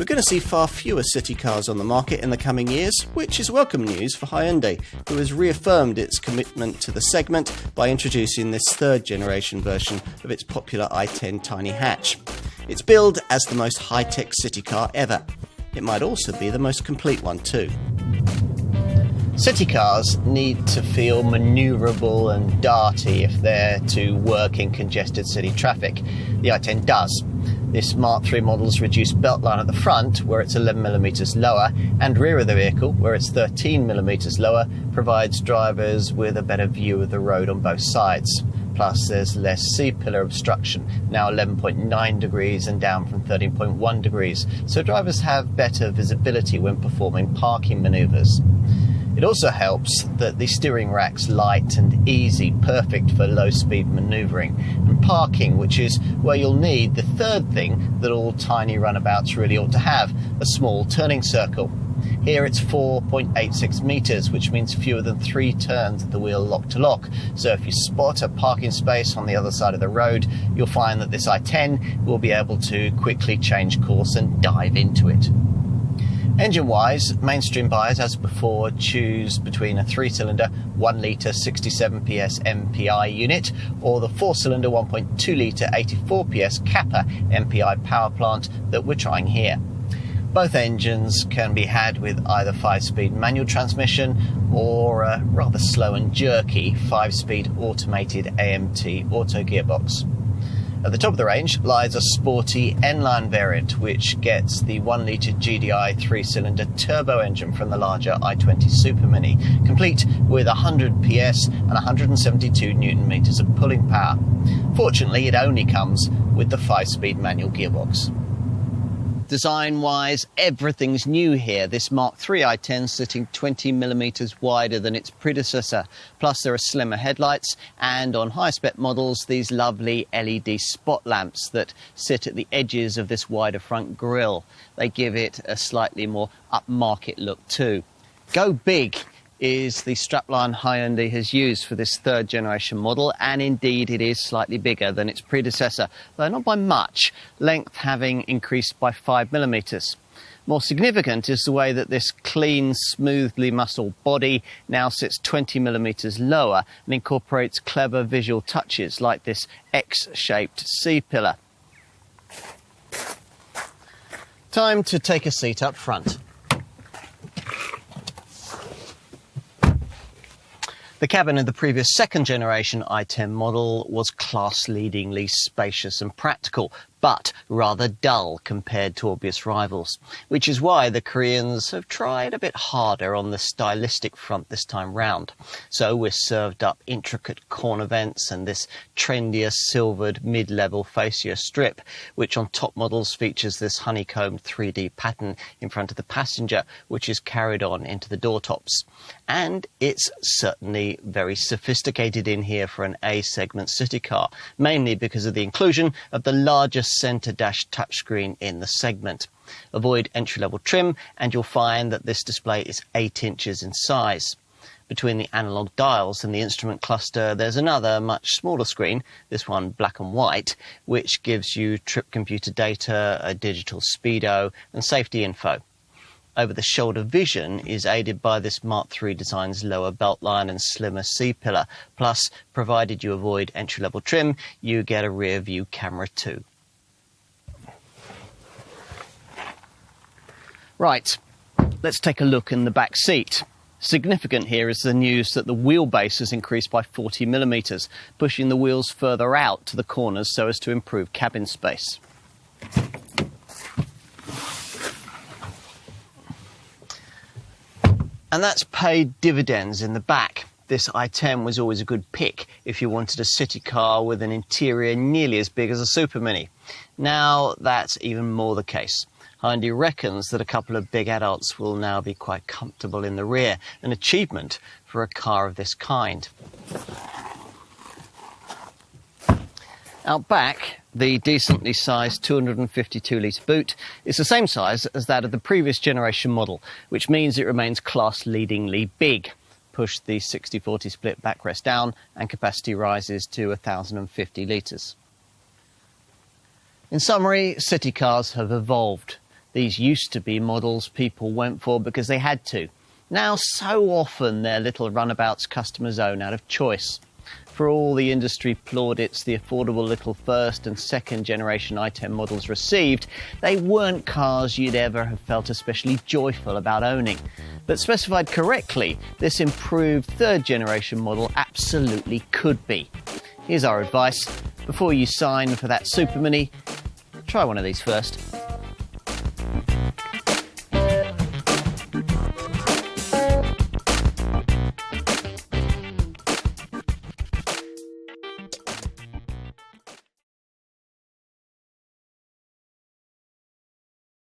going to see far fewer city cars on the market in the coming years, which is welcome news for Hyundai, who has reaffirmed its commitment to the segment by introducing this third-generation version of its popular i10 tiny hatch. It's billed as the most high-tech city car ever. It might also be the most complete one too. City cars need to feel manoeuvrable and darty if they're to work in congested city traffic. The i10 does. This Mark III model's reduced beltline at the front, where it's 11mm lower, and rear of the vehicle, where it's 13mm lower, provides drivers with a better view of the road on both sides. Plus, there's less C-pillar obstruction, now 11.9 degrees and down from 13.1 degrees, so drivers have better visibility when performing parking manoeuvres. It also helps that the steering rack's light and easy, perfect for low-speed manoeuvring and parking, which is where you'll need the third thing that all tiny runabouts really ought to have, a small turning circle. Here it's 4.86 metres, which means fewer than 3 turns of the wheel lock to lock. So if you spot a parking space on the other side of the road, you'll find that this i10 will be able to quickly change course and dive into it. Engine-wise, mainstream buyers, as before, choose between a 3-cylinder, 1-litre 67 PS MPI unit or the 4-cylinder 1.2-litre 84 PS Kappa MPI power plant that we're trying here. Both engines can be had with either 5-speed manual transmission or a rather slow and jerky 5-speed automated AMT auto gearbox. At the top of the range lies a sporty N-Line variant, which gets the 1-litre GDI 3-cylinder turbo engine from the larger i20 Super Mini, complete with 100 PS and 172 Nm of pulling power. Fortunately, it only comes with the 5-speed manual gearbox. Design-wise, everything's new here. This Mark III i10 sitting 20mm wider than its predecessor. Plus there are slimmer headlights and on high-spec models these lovely LED spot lamps that sit at the edges of this wider front grille. They give it a slightly more upmarket look too. Go big is the strapline Hyundai has used for this third generation model, and indeed it is slightly bigger than its predecessor, though not by much, length having increased by 5mm. More significant is the way that this clean, smoothly muscled body now sits 20mm lower and incorporates clever visual touches like this X-shaped C-pillar. Time to take a seat up front. The cabin of the previous second-generation i10 model was class-leadingly spacious and practical, but rather dull compared to obvious rivals, which is why the Koreans have tried a bit harder on the stylistic front this time round. So we're served up intricate corner vents and this trendier silvered mid-level fascia strip, which on top models features this honeycombed 3D pattern in front of the passenger, which is carried on into the door tops. And it's certainly very sophisticated in here for an A-segment city car, mainly because of the inclusion of the largest centre dash touchscreen in the segment. Avoid entry-level trim and you'll find that this display is 8 inches in size. Between the analogue dials and the instrument cluster there's another much smaller screen, this one black and white, which gives you trip computer data, a digital speedo and safety info. Over-the-shoulder vision is aided by this Mark III design's lower beltline and slimmer C-pillar. Plus, provided you avoid entry-level trim, you get a rear-view camera too. Right, let's take a look in the back seat. Significant here is the news that the wheelbase has increased by 40mm, pushing the wheels further out to the corners so as to improve cabin space. And that's paid dividends in the back. This i10 was always a good pick if you wanted a city car with an interior nearly as big as a Super Mini. Now that's even more the case. Hyundai reckons that a couple of big adults will now be quite comfortable in the rear, an achievement for a car of this kind. Out back, the decently sized 252-litre boot is the same size as that of the previous generation model, which means it remains class-leadingly big. Push the 60-40 split backrest down and capacity rises to 1,050 litres. In summary, city cars have evolved. These used to be models people went for because they had to. Now, so often they're little runabouts customers own out of choice. For all the industry plaudits the affordable little first and second generation i10 models received, they weren't cars you'd ever have felt especially joyful about owning. But specified correctly, this improved third generation model absolutely could be. Here's our advice. Before you sign for that Super Mini, try one of these first.